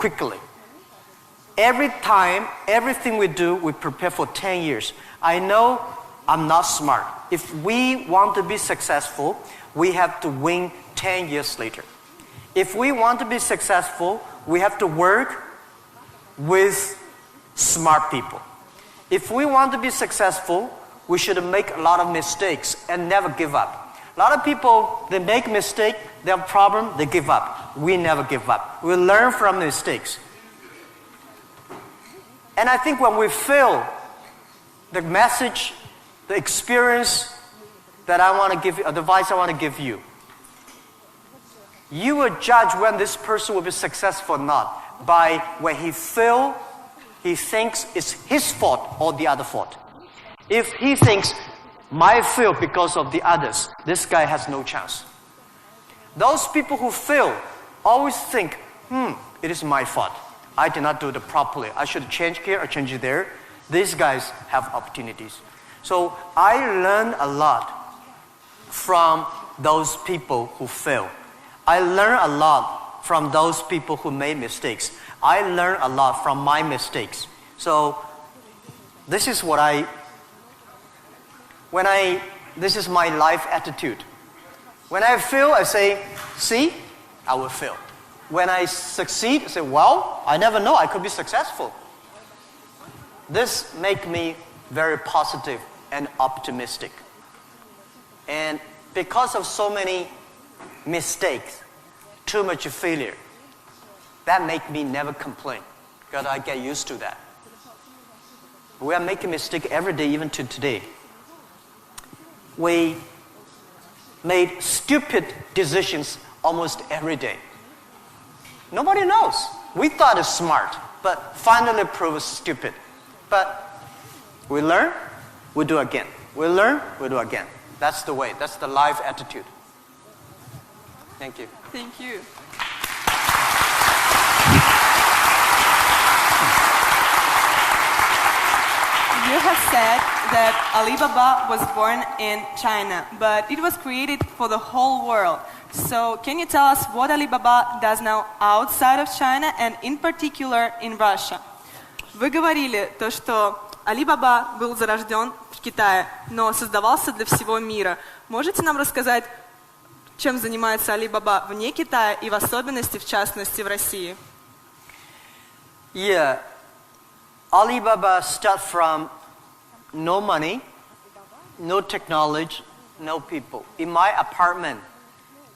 quickly. Every time, everything we do, we prepare for 10 years. I know I'm not smart. If we want to be successful, we have to win 10 years later. If we want to be successful, we have to work with smart people. If we want to be successful, we should make a lot of mistakes and never give up. A lot of people, they make mistakes, they have a problem, they give up. We never give up. We learn from mistakes. And I think when we fail, the message, the experience that I want to give you, advice I want to give you, you will judge when this person will be successful or not by when he fails, he thinks it's his fault or the other fault. If he thinks, my fail because of the others, this guy has no chance. Those people who fail always think, it is my fault. I did not do it properly. I should change here or change there. These guys have opportunities. So I learned a lot from those people who fail. I learned a lot from those people who made mistakes. I learned a lot from my mistakes. So this is what this is my life attitude. When I fail, I say, see, I will fail. When I succeed, I say, well, I never know, I could be successful. This makes me very positive and optimistic. And because of so many mistakes, too much failure, that makes me never complain, because I get used to that. We are making mistakes every day, even to today. We made stupid decisions almost every day. Nobody knows. We thought it's smart, but finally proved stupid. But we learn, we do again. We learn, we do again. That's the way. That's the life attitude. Thank you. Thank you. You have said that Alibaba was born in China, but it was created for the whole world. So can you tell us what Alibaba does now outside of China and in particular in Russia? Вы говорили то, что Alibaba был зарожден в Китае, но создавался для всего мира. Можете нам рассказать, чем занимается Alibaba вне Китая и в особенности, в частности, в России? Yeah. Alibaba started from no money, no technology, no people. In my apartment,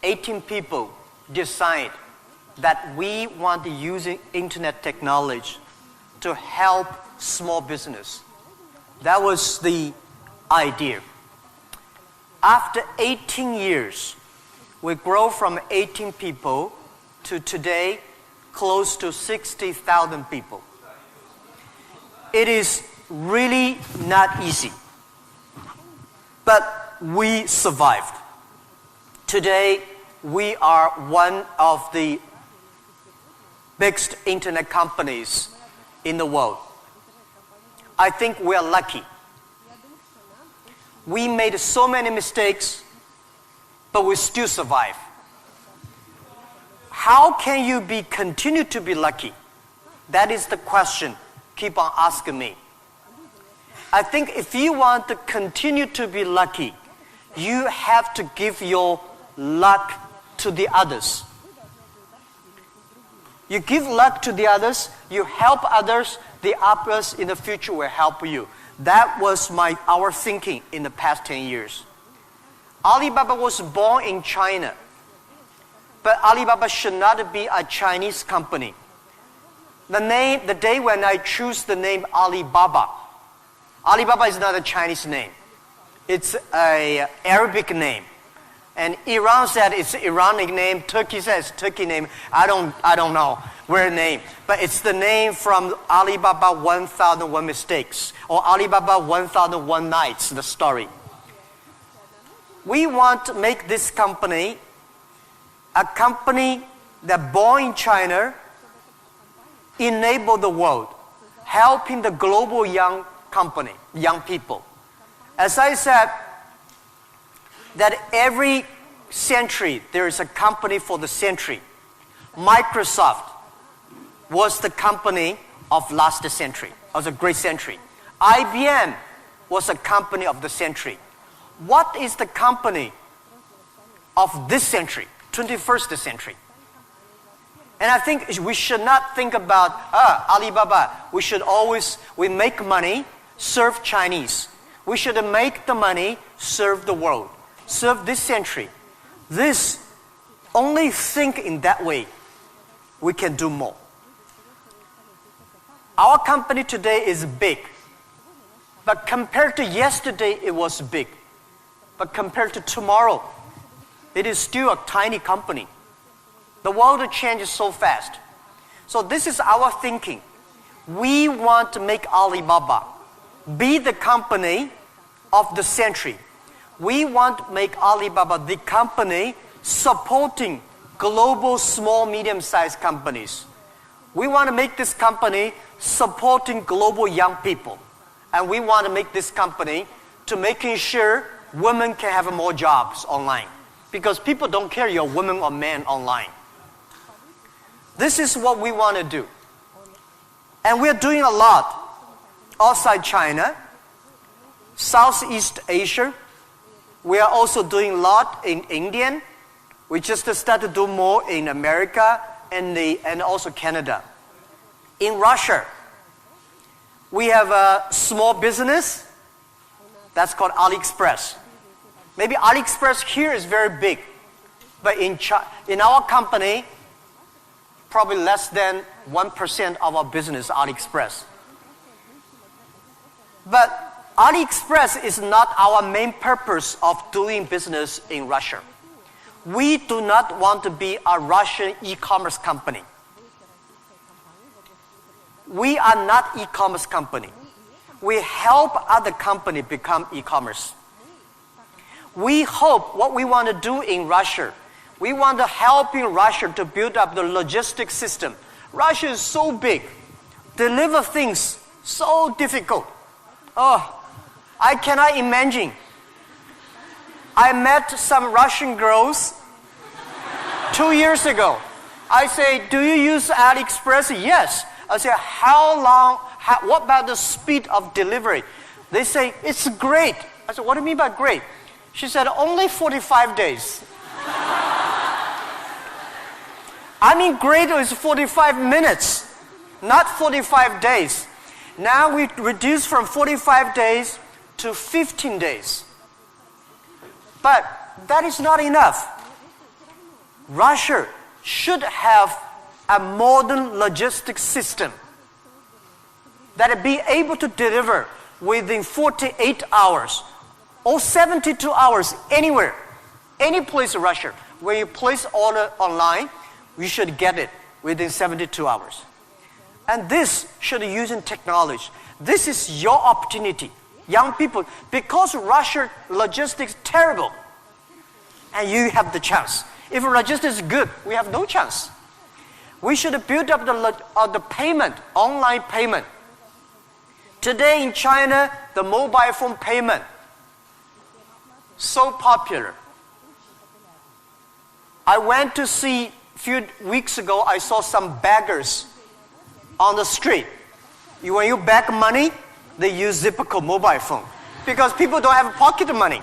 18 people decide that we want to use internet technology to help small business. That was the idea. After 18 years, we grow from 18 people to today close to 60,000 people. It is really not easy, but we survived. Today, we are one of the biggest internet companies in the world. I think we are lucky. We made so many mistakes, but we still survive. How can you continue to be lucky? That is the question. Keep on asking me. I think if you want to continue to be lucky, you have to give your luck to the others. You give luck to the others, you help others, the others in the future will help you. That was our thinking in the past 10 years. Alibaba was born in China, but Alibaba should not be a Chinese company. The day when I choose the name Alibaba, Alibaba is not a Chinese name. It's an Arabic name. And Iran said it's Iranic name. Turkey says Turkey name. I don't know where name. But it's the name from Alibaba 1001 Mistakes or Alibaba 1001 Nights, the story. We want to make this company a company that born in China, enable the world, helping the global young people. As I said, that every century there is a company for the century. Microsoft was the company of last century, of a great century. IBM was a company of the century. What is the company of this century, 21st century? And I think we should not think about Alibaba. We make money, serve Chinese. We should make the money, serve the world, serve this century. Only think in that way, we can do more. Our company today is big, but compared to yesterday, it was big. But compared to tomorrow, it is still a tiny company. The world changes so fast. So this is our thinking. We want to make Alibaba be the company of the century. We want to make Alibaba the company supporting global small, medium-sized companies. We want to make this company supporting global young people. And we want to make this company to making sure women can have more jobs online. Because people don't care you're a woman or man online. This is what we want to do. And we're doing a lot outside China, Southeast Asia. We are also doing a lot in India. We just started to do more in America and also Canada. In Russia, we have a small business that's called AliExpress. Maybe AliExpress here is very big, but in our company, probably less than 1% of our business is AliExpress. But AliExpress is not our main purpose of doing business in Russia. We do not want to be a Russian e-commerce company. We are not e-commerce company. We help other companies become e-commerce. We hope what we want to do in Russia, we want to help in Russia to build up the logistics system. Russia is so big. Deliver things so difficult. Oh, I cannot imagine. I met some Russian girls 2 years ago. I say, do you use AliExpress? Yes. I say, what about the speed of delivery? They say, it's great. I said, what do you mean by great? She said, only 45 days. I mean, great is 45 minutes, not 45 days. Now we reduce from 45 days to 15 days. But that is not enough. Russia should have a modern logistics system that be able to deliver within 48 hours or 72 hours anywhere, any place in Russia. When you place order online, you should get it within 72 hours. And this should be using technology. This is your opportunity, young people, because Russia logistics is terrible, and you have the chance. If logistics is good, we have no chance. We should build up the payment, online payment. Today in China, the mobile phone payment, so popular. I went to see, a few weeks ago, I saw some beggars on the street. When you beg money, they use Zipco mobile phone because people don't have pocket money.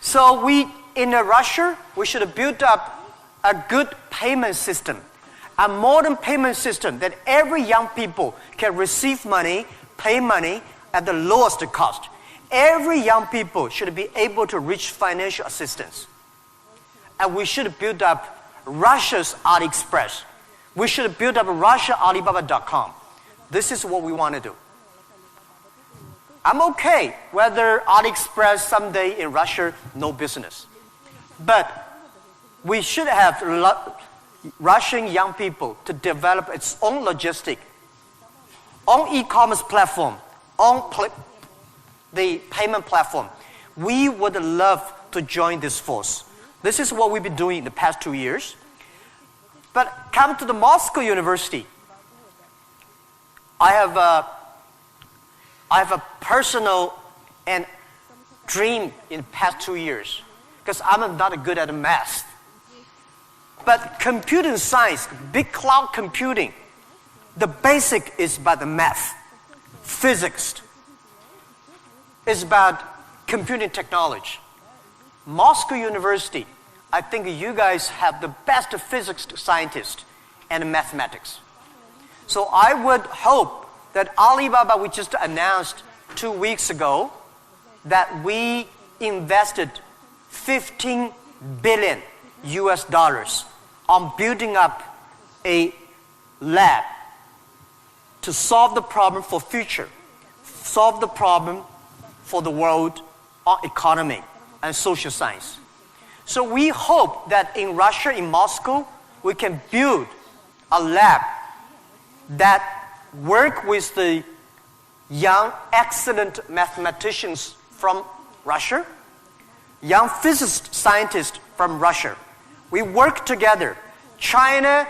So in Russia, we should build up a good payment system, a modern payment system that every young people can receive money, pay money at the lowest cost. Every young people should be able to reach financial assistance. And we should build up Russia's AliExpress. We should build up RussiaAlibaba.com. This is what we want to do. I'm okay whether AliExpress someday in Russia, no business. But we should have Russian young people to develop its own logistic, own e-commerce platform, the payment platform. We would love to join this force. This is what we've been doing in the past 2 years. But come to the Moscow University. I have a personal and dream in the past 2 years because I'm not good at math. But computing science, big cloud computing, the basic is about the math, physics. It's about computing technology. Moscow University, I think you guys have the best physics scientists and mathematics. So I would hope that Alibaba, we just announced 2 weeks ago, that we invested 15 billion US dollars on building up a lab to solve the problem for future, solve the problem for the world economy and social science. So we hope that in Russia, in Moscow, we can build a lab that work with the young, excellent mathematicians from Russia, young physicist scientists from Russia. We work together. China,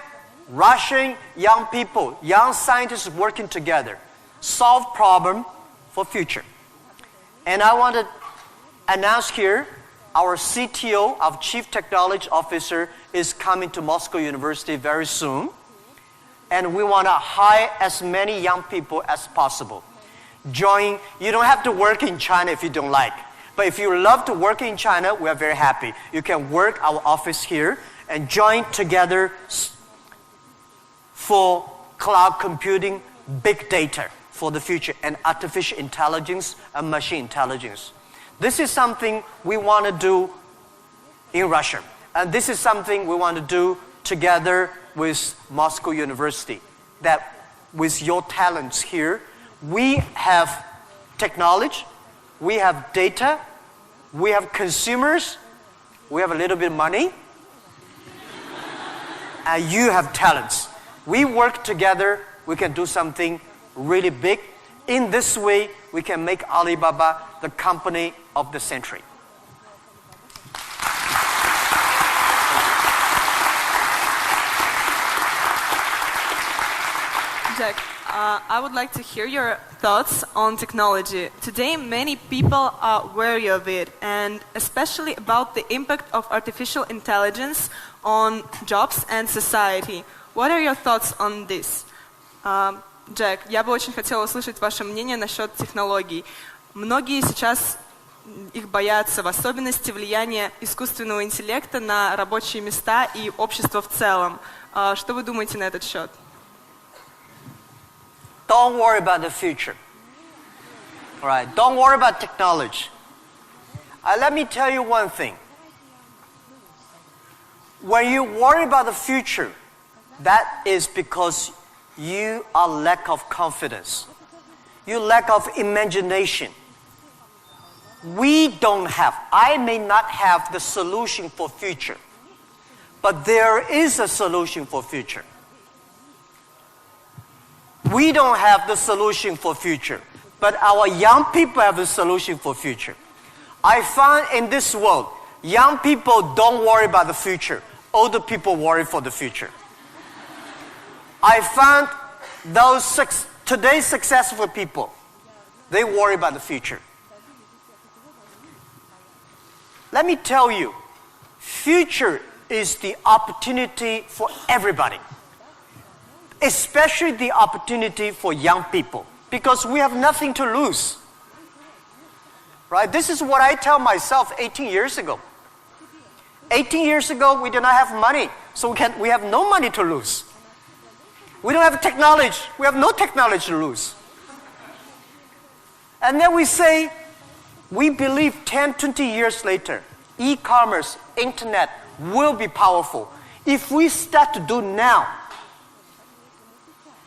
Russian young people, young scientists working together, solve problem for future. And I want to announce here, our CTO, our Chief Technology Officer, is coming to Moscow University very soon. And we want to hire as many young people as possible. Join, you don't have to work in China if you don't like. But if you love to work in China, we are very happy. You can work our office here and join together for cloud computing, big data for the future, and artificial intelligence and machine intelligence. This is something we want to do in Russia. And this is something we want to do together with Moscow University. That with your talents here, we have technology, we have data, we have consumers, we have a little bit of money, and you have talents. We work together, we can do something really big. In this way, we can make Alibaba the company of the century. Jack, I would like to hear your thoughts on technology. Today, many people are wary of it, and especially about the impact of artificial intelligence on jobs and society. What are your thoughts on this? Джек, я бы очень хотела услышать ваше мнение насчет технологий. Многие сейчас их боятся, в особенности влияния искусственного интеллекта на рабочие места и общество в целом. Что вы думаете на этот счет? Don't worry about the future. All right, don't worry about technology. Let me tell you one thing. When you worry about the future, that is because you are lack of confidence. You lack of imagination. We don't have, I may not have the solution for future, but there is a solution for future. We don't have the solution for future, but our young people have the solution for future. I found in this world, young people don't worry about the future. Older people worry for the future. I found those today's successful people, they worry about the future. Let me tell you, future is the opportunity for everybody, especially the opportunity for young people, because we have nothing to lose. Right? This is what I tell myself 18 years ago. 18 years ago, we did not have money, so we have no money to lose. We don't have technology. We have no technology to lose. And then we say, we believe 10, 20 years later, e-commerce, internet will be powerful. If we start to do now,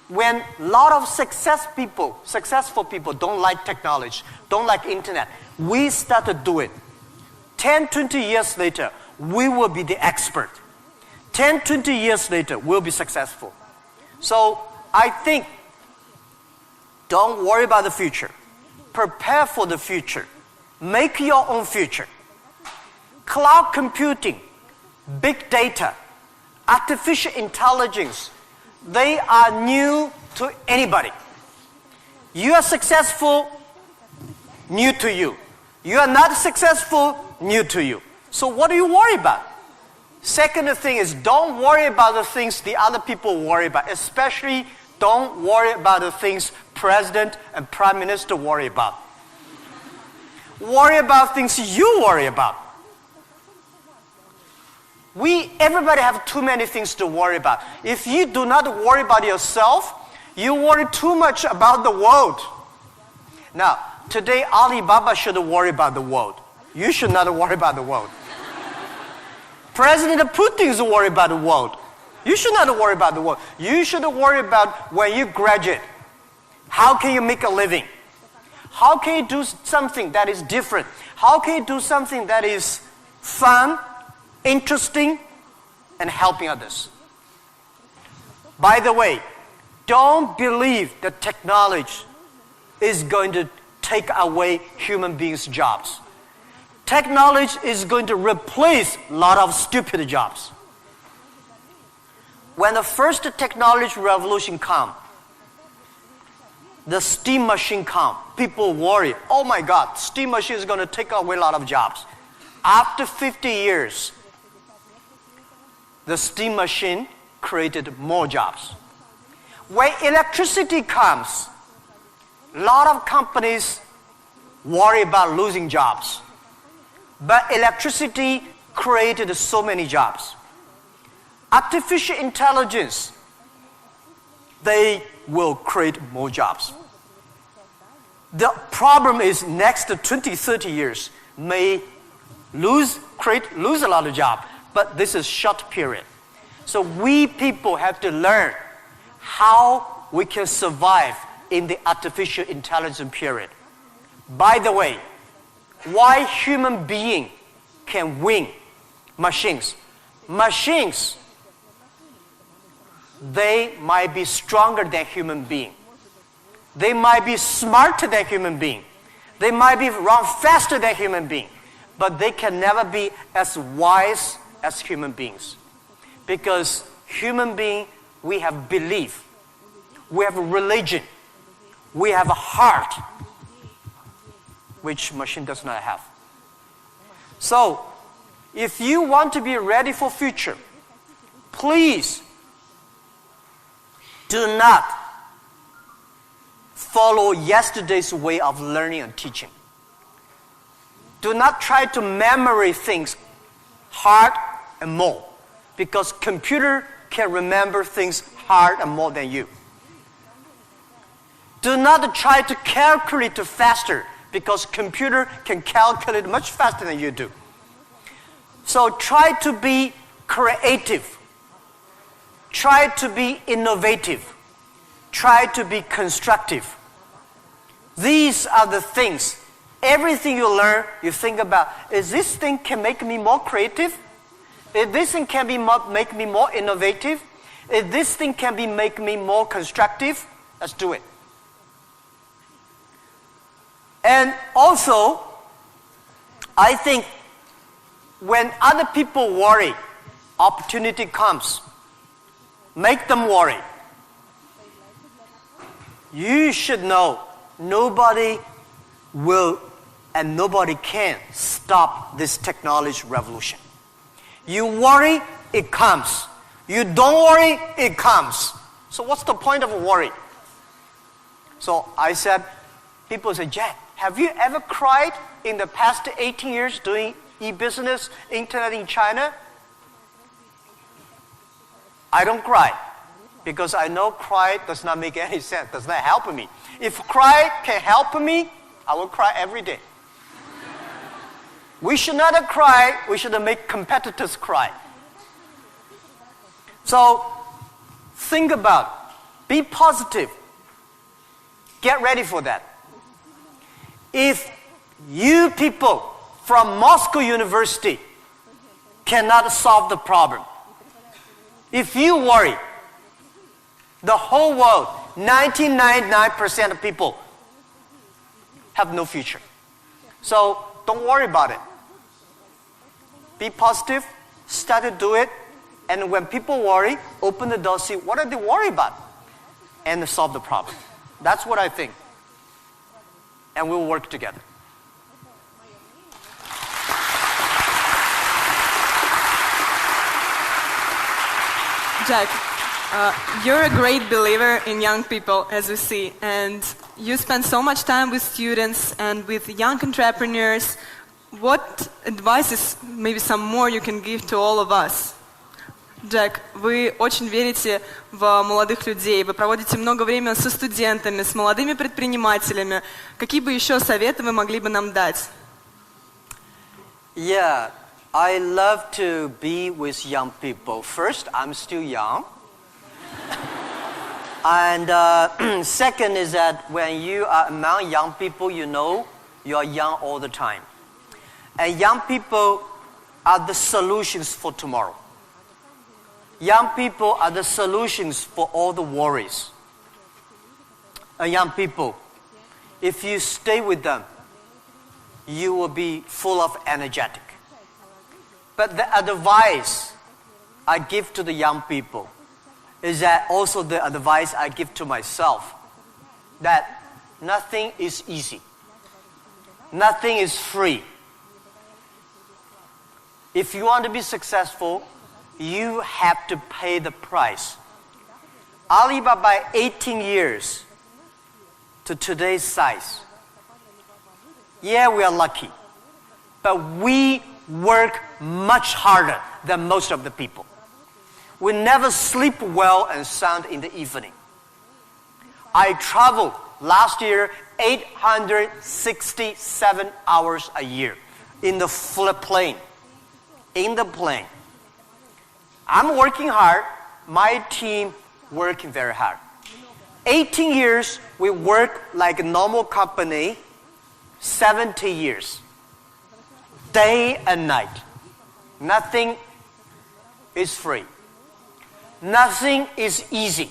when a lot of successful people don't like technology, don't like internet, we start to do it. 10, 20 years later, we will be the expert. 10, 20 years later, we'll be successful. So I think, don't worry about the future. Prepare for the future. Make your own future. Cloud computing, big data, artificial intelligence, they are new to anybody. You are successful, new to you. You are not successful, new to you. So what do you worry about? Second thing is don't worry about the things the other people worry about. Especially don't worry about the things President and Prime Minister worry about. Worry about things you worry about. Everybody have too many things to worry about. If you do not worry about yourself, you worry too much about the world. Now, today Alibaba should worry about the world. You should not worry about the world. President Putin is worried about the world. You should not worry about the world. You should worry about when you graduate. How can you make a living? How can you do something that is different? How can you do something that is fun, interesting, and helping others? By the way, don't believe that technology is going to take away human beings' jobs. Technology is going to replace a lot of stupid jobs. When the first technology revolution comes, the steam machine comes, people worry, oh my God, steam machine is going to take away a lot of jobs. After 50 years, the steam machine created more jobs. When electricity comes, a lot of companies worry about losing jobs. But electricity created so many jobs. Artificial intelligence, they will create more jobs. The problem is next 20, 30 years may lose a lot of jobs, but this is short period. So we people have to learn how we can survive in the artificial intelligence period. By the way, why human being can win machines? Machines, they might be stronger than human being. They might be smarter than human being. They might be run faster than human being. But they can never be as wise as human beings. Because human being, we have belief. We have a religion. We have a heart, which machine does not have. So, if you want to be ready for future, please do not follow yesterday's way of learning and teaching. Do not try to memorize things hard and more, because computer can remember things hard and more than you. Do not try to calculate faster, because computer can calculate much faster than you do. So try to be creative. Try to be innovative. Try to be constructive. These are the things. Everything you learn, you think about, is this thing can make me more creative? If this thing can make me more innovative? If this thing can make me more constructive? Let's do it. And also, I think when other people worry, opportunity comes. Make them worry. You should know nobody will and nobody can stop this technology revolution. You worry, it comes. You don't worry, it comes. So what's the point of worry? So I said, people say, Jack, have you ever cried in the past 18 years doing e-business, internet in China? I don't cry, because I know cry does not make any sense, does not help me. If cry can help me, I will cry every day. We should not cry, we should make competitors cry. So, think about, be positive, get ready for that. If you people from Moscow University cannot solve the problem, if you worry, the whole world, 99.9% of people have no future. So don't worry about it. Be positive, start to do it, and when people worry, open the door, see what are they worried about, and solve the problem. That's what I think. And we'll work together. Jack, you're a great believer in young people, as we see, and you spend so much time with students and with young entrepreneurs. What advices, maybe some more, you can give to all of us? Джек, вы очень верите в молодых людей, вы проводите много времени со студентами, с молодыми предпринимателями. Какие бы еще советы вы могли бы нам дать? Yeah, I love to be with young people. First, I'm still young. And second is that when you are among young people, you know you are young all the time. And young people are the solutions for tomorrow. Young people are the solutions for all the worries. And young people, if you stay with them, you will be full of energetic. But the advice I give to the young people is that also the advice I give to myself, that nothing is easy. Nothing is free. If you want to be successful, you have to pay the price. Alibaba, 18 years to today's size. Yeah, we are lucky, but we work much harder than most of the people. We never sleep well and sound in the evening. I traveled last year 867 hours a year in the plane. In the plane. I'm working hard, my team working very hard. 18 years, we work like a normal company, 70 years. Day and night. Nothing is free. Nothing is easy.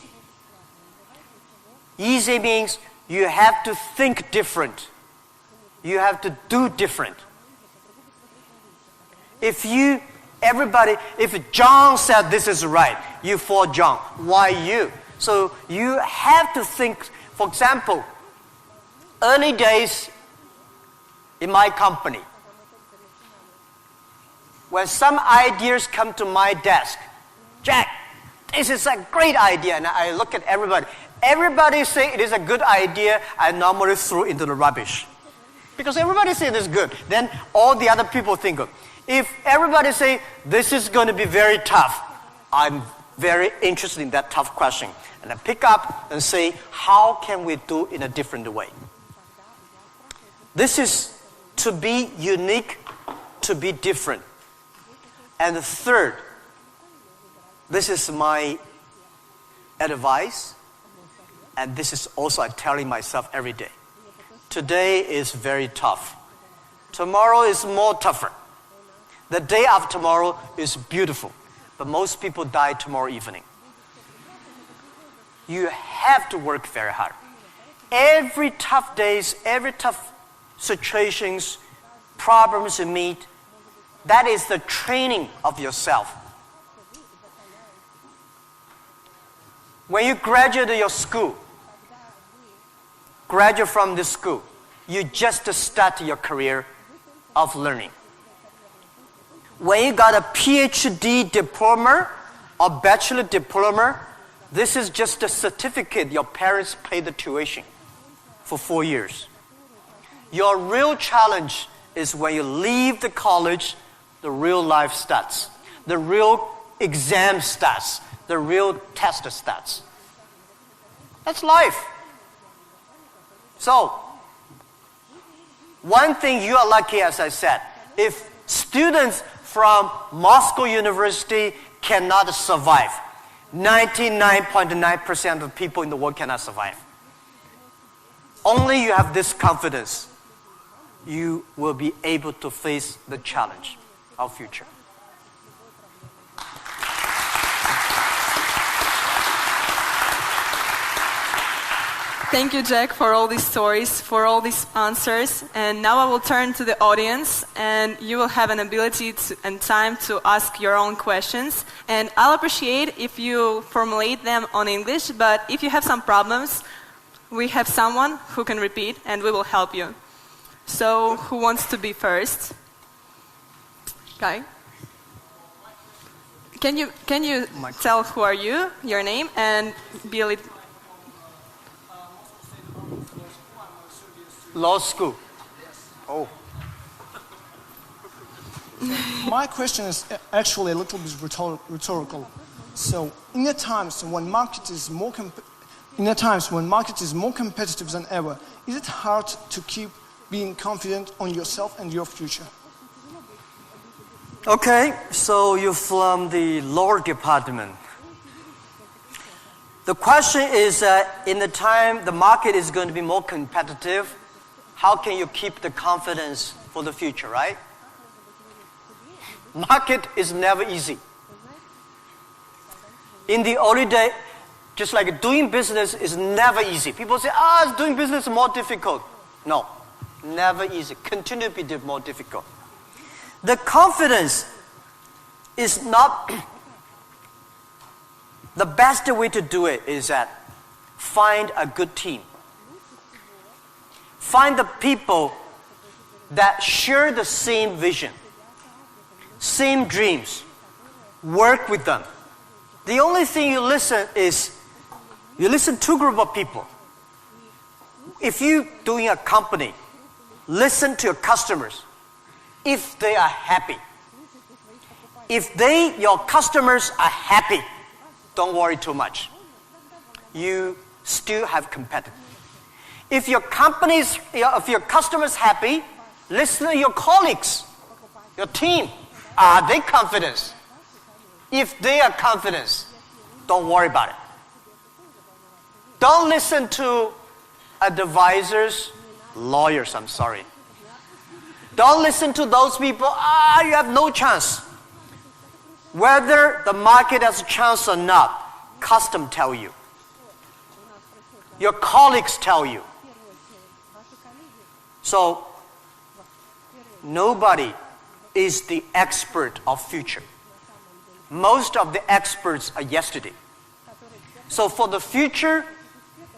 Easy means you have to think different. You have to do different. If John said this is right, you follow John. Why you? So you have to think, for example, early days in my company, when some ideas come to my desk, Jack, this is a great idea, and I look at everybody. Everybody say it is a good idea, I normally throw into the rubbish. Because everybody say it is good, then all the other people think of. If everybody say, this is going to be very tough, I'm very interested in that tough question. And I pick up and say, how can we do in a different way? This is to be unique, to be different. And the third, this is my advice, and this is also I'm telling myself every day. Today is very tough. Tomorrow is more tougher. The day after tomorrow is beautiful, but most people die tomorrow evening. You have to work very hard. Every tough days, every tough situations, problems you meet, that is the training of yourself. When you graduate your school, graduate from this school, you just start your career of learning. When you got a PhD diploma or bachelor diploma, this is just a certificate your parents paid the tuition for 4 years. Your real challenge is when you leave the college, the real life starts. The real exam starts. The real test starts. That's life. So, one thing you are lucky, as I said, if students from Moscow University cannot survive, 99.9% of people in the world cannot survive. Only you have this confidence, you will be able to face the challenge of future. Thank you, Jack, for all these stories, for all these answers. And now I will turn to the audience, and you will have an ability and time to ask your own questions. And I'll appreciate if you formulate them on English, but if you have some problems, we have someone who can repeat, and we will help you. So, who wants to be first? Okay. Can you tell who are you, your name, and be a little... Law school. Oh. My question is actually a little bit rhetorical. So, in the times when market is more competitive than ever, is it hard to keep being confident on yourself and your future? Okay, so you're from the law department. The question is in the time the market is going to be more competitive, how can you keep the confidence for the future, right? Market is never easy. In the early day, just like doing business is never easy. People say, doing business is more difficult. No, never easy. Continue to be more difficult. The confidence is not, the best way to do it is that find a good team. Find the people that share the same vision, same dreams. Work with them. The only thing you listen to a group of people. If you're doing a company, listen to your customers. If they are happy. If your customers are happy, don't worry too much. You still have competitors. If your customers happy, listen to your colleagues, your team. Are they confident? If they are confident, don't worry about it. Don't listen to advisors, lawyers, I'm sorry. Don't listen to those people, you have no chance. Whether the market has a chance or not, custom tell you. Your colleagues tell you. So, nobody is the expert of future. Most of the experts are yesterday. So for the future,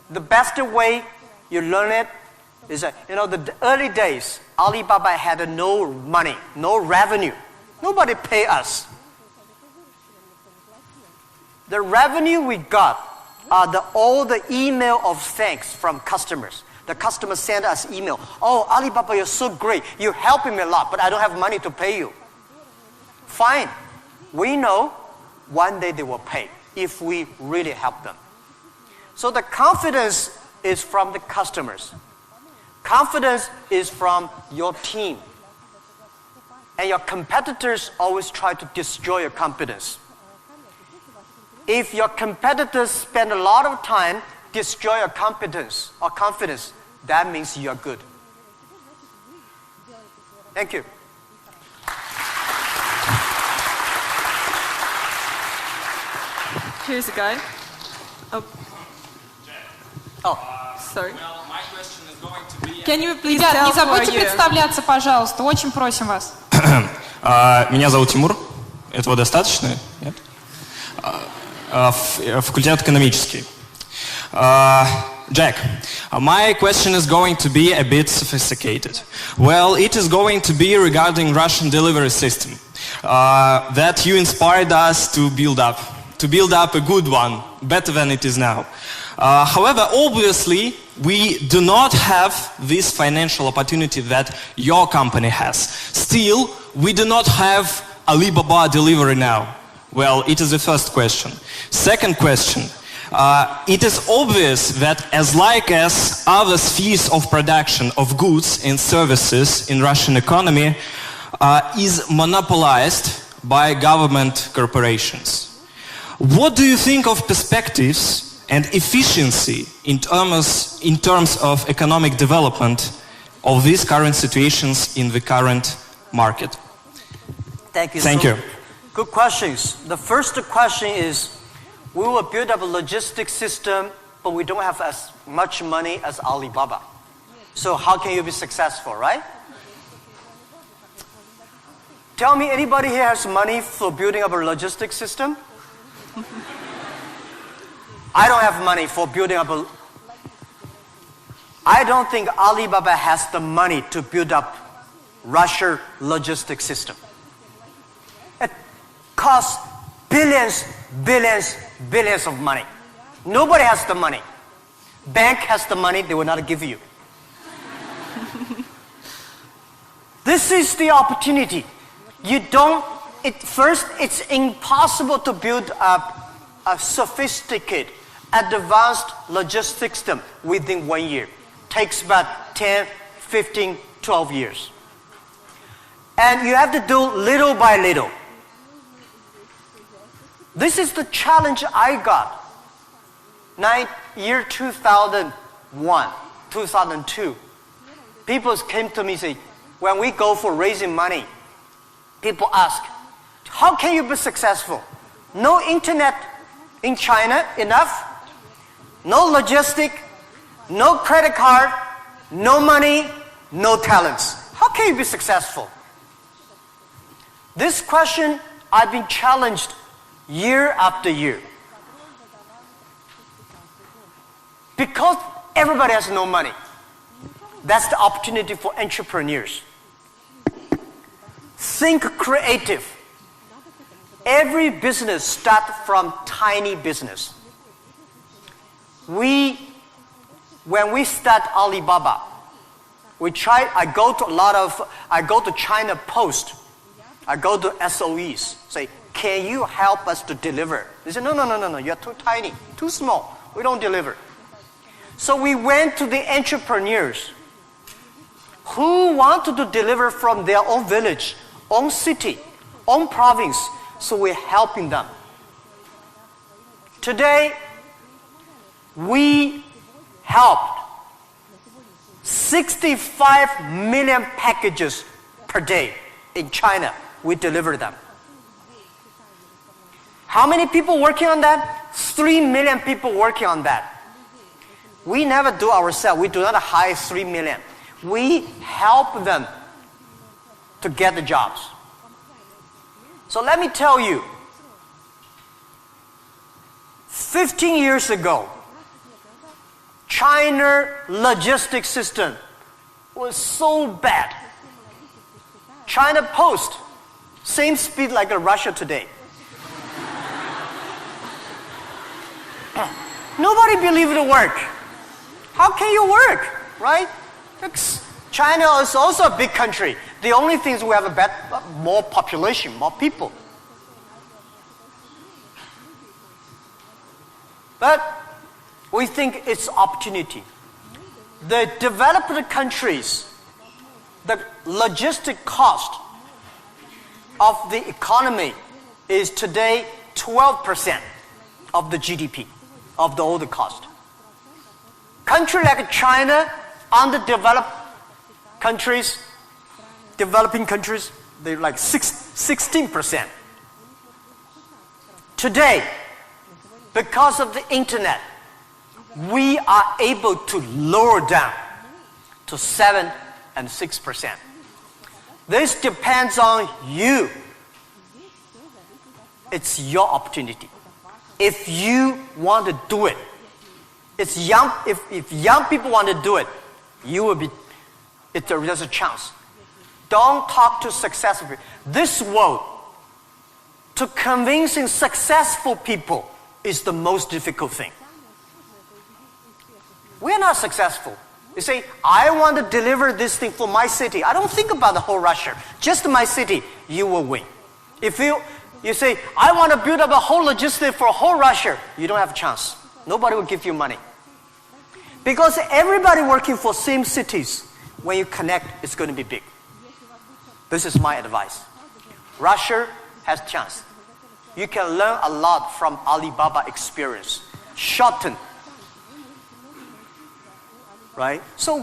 the best way you learn it is that, the early days, Alibaba had no money, no revenue. Nobody pay us. The revenue we got are all the email of thanks from customers. The customers send us email. Oh, Alibaba, you're so great. You're helping me a lot, but I don't have money to pay you. Fine. We know one day they will pay if we really help them. So the confidence is from the customers. Confidence is from your team. And your competitors always try to destroy your confidence. If your competitors spend a lot of time destroy your competence or confidence, that means you are good. Thank you. Here's a guy. Oh. Sorry. Well, my question is going to be... Can you please Ребят, tell не who are забудьте you? представляться, пожалуйста. Очень просим вас. Меня зовут Тимур. Этого достаточно? Нет? Факультет экономический. Jack, my question is going to be a bit sophisticated. Well, it is going to be regarding Russian delivery system that you inspired us to build up a good one, better than it is now. However, obviously, we do not have this financial opportunity that your company has. Still, we do not have Alibaba delivery now. Well, it is the first question. Second question. It is obvious that as other spheres of production of goods and services in Russian economy is monopolized by government corporations. What do you think of perspectives and efficiency in terms of economic development of these current situations in the current market? Thank you. Thank you. Good questions. The first question is, we will build up a logistics system, but we don't have as much money as Alibaba. So how can you be successful, right? Tell me, anybody here has money for building up a logistics system? I don't have money for building up I don't think Alibaba has the money to build up Russia logistics system. It costs billions, billions, billions of money. Nobody has the money. Bank has the money, they will not give you. This is the opportunity. First, it's impossible to build up a sophisticated, advanced logistics system within 1 year. Takes about 10, 15, 12 years. And you have to do little by little. This is the challenge I got. Year 2001, 2002. People came to me and say, when we go for raising money, people ask, how can you be successful? No internet in China enough, no logistic, no credit card, no money, no talents. How can you be successful? This question I've been challenged year after year. Because everybody has no money. That's the opportunity for entrepreneurs. Think creative. Every business starts from tiny business. When we start Alibaba, I go to China Post. I go to SOEs, say, can you help us to deliver? They say, no, you're too tiny, too small. We don't deliver. So we went to the entrepreneurs who wanted to deliver from their own village, own city, own province. So we're helping them. Today, we helped 65 million packages per day in China. We deliver them. How many people working on that? 3 million people working on that. We never do ourselves. We do not hire 3 million. We help them to get the jobs. So let me tell you, 15 years ago, China logistics system was so bad. China Post, same speed like Russia today. Nobody believed it would work. How can you work, right? China is also a big country. The only thing is we have more population, more people. But we think it's opportunity. The developed countries, the logistic cost of the economy is today 12% of the GDP, of the older cost. Country like China, underdeveloped countries, developing countries, they're like 16%. Today, because of the internet, we are able to lower down to 7 and 6%. This depends on you. It's your opportunity. If you want to do it, if young people want to do it, there's a chance. Don't talk to successful people. This world, to convincing successful people is the most difficult thing. We're not successful. You say, I want to deliver this thing for my city. I don't think about the whole Russia. Just my city, you will win. If you say, I want to build up a whole logistics for whole Russia, you don't have a chance. Nobody will give you money. Because everybody working for same cities, when you connect, it's going to be big. This is my advice. Russia has chance. You can learn a lot from Alibaba experience. Shorten. Right? So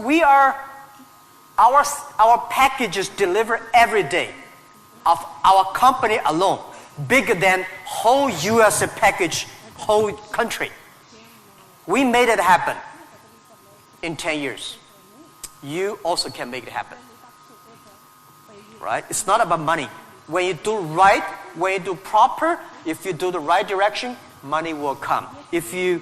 our packages deliver every day of our company alone, bigger than whole US package, whole country. We made it happen in 10 years. You also can make it happen. Right? It's not about money. When you do right, when you do proper, if you do the right direction, money will come. A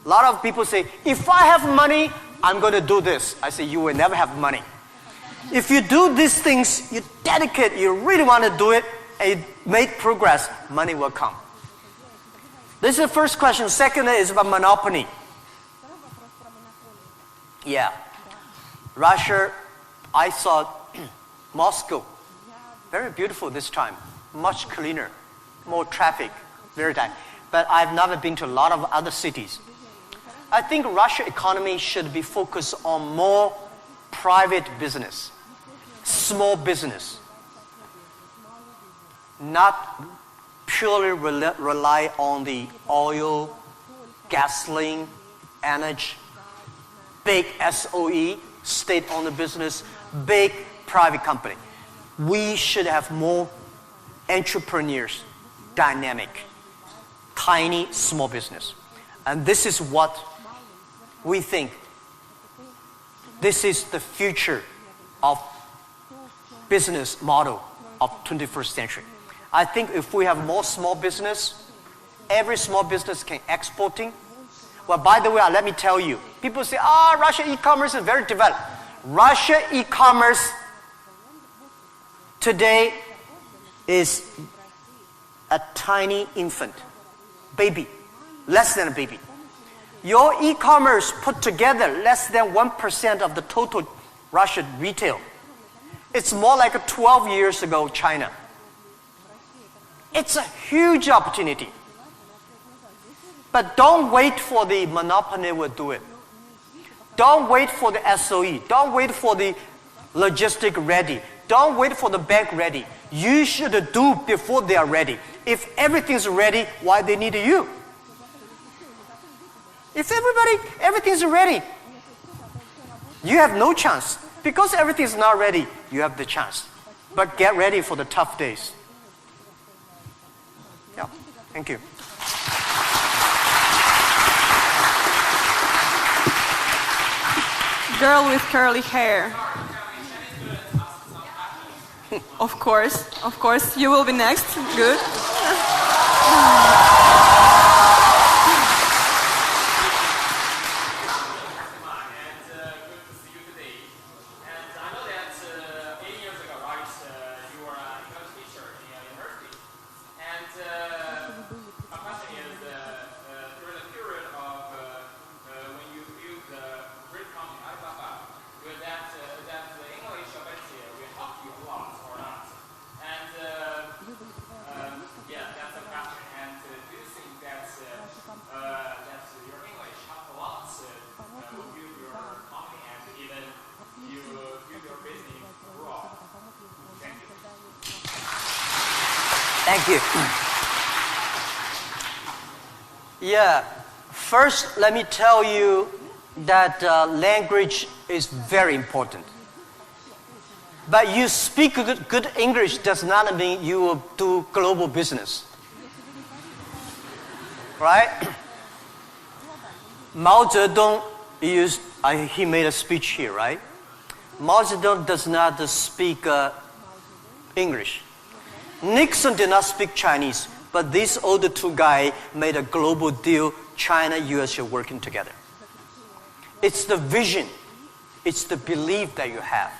lot of people say, if I have money, I'm going to do this. I say, you will never have money. If you do these things, you dedicate, you really want to do it, make progress, money will come. This is the first question. Second is about monopoly. Yeah. Russia, I saw Moscow. Very beautiful this time. Much cleaner. More traffic. Very tight. But I've never been to a lot of other cities. I think Russia economy should be focused on more private business. Small business. Not purely rely on the oil, gasoline, energy, big SOE, state-owned business, big private company. We should have more entrepreneurs, dynamic, tiny, small business. And this is what we think. This is the future of business model of 21st century. I think if we have more small business, every small business can exporting. Well, by the way, let me tell you, people say, Russia e-commerce is very developed. Russia e-commerce today is a tiny infant, baby, less than a baby. Your e-commerce put together less than 1% of the total Russian retail. It's more like 12 years ago China. It's a huge opportunity. But don't wait for the monopoly will do it. Don't wait for the SOE. Don't wait for the logistic ready. Don't wait for the bank ready. You should do before they are ready. If everything's ready, why they need you? If everything's ready, you have no chance. Because everything's not ready, you have the chance. But get ready for the tough days. Yeah, thank you. Girl with curly hair. Of course, you will be next. Good. Thank you. Yeah, first let me tell you that language is very important. But you speak good English does not mean you will do global business. Right? Mao Zedong he made a speech here, right? Mao Zedong does not speak English. Nixon did not speak Chinese, but these older two guys made a global deal, China, US are working together. It's the vision, it's the belief that you have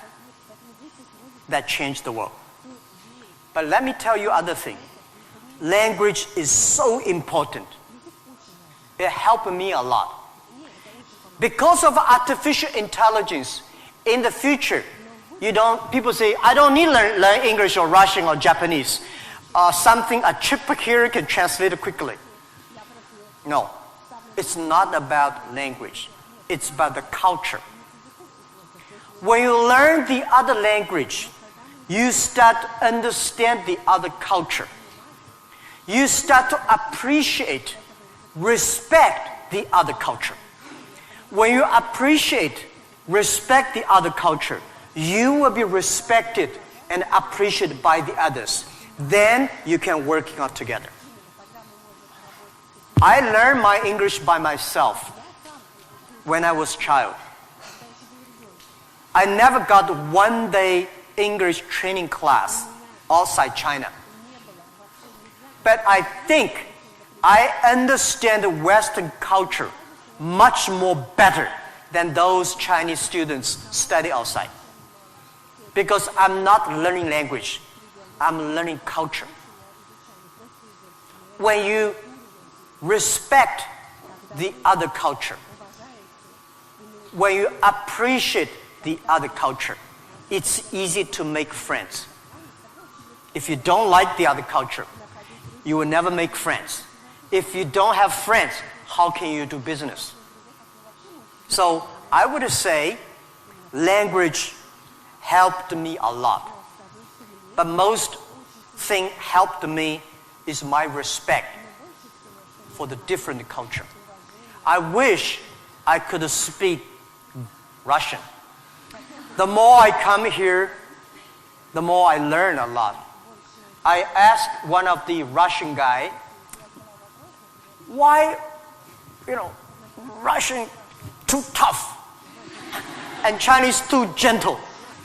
that changed the world. But let me tell you other thing. Language is so important. It helped me a lot. Because of artificial intelligence, in the future, people say, I don't need to learn English or Russian or Japanese. A chip here can translate it quickly. No, it's not about language. It's about the culture. When you learn the other language, you start to understand the other culture. You start to appreciate, respect the other culture. When you appreciate, respect the other culture, you will be respected and appreciated by the others. Then you can work out together. I learned my English by myself when I was a child. I never got one day English training class outside China. But I think I understand the Western culture much more better than those Chinese students study outside. Because I'm not learning language. I'm learning culture. When you respect the other culture, when you appreciate the other culture, it's easy to make friends. If you don't like the other culture, you will never make friends. If you don't have friends, how can you do business? So I would say language helped me a lot. But most thing helped me is my respect for the different culture. I wish I could speak Russian. The more I come here, the more I learn a lot. I asked one of the Russian guy, why, Russian too tough and Chinese too gentle?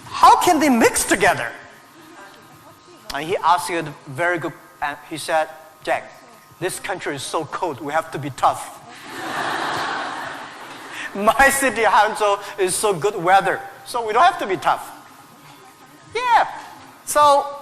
How can they mix together? And he asked a very good, and he said, Jack, this country is so cold, we have to be tough. My city, Hangzhou, is so good weather, so we don't have to be tough. Yeah, so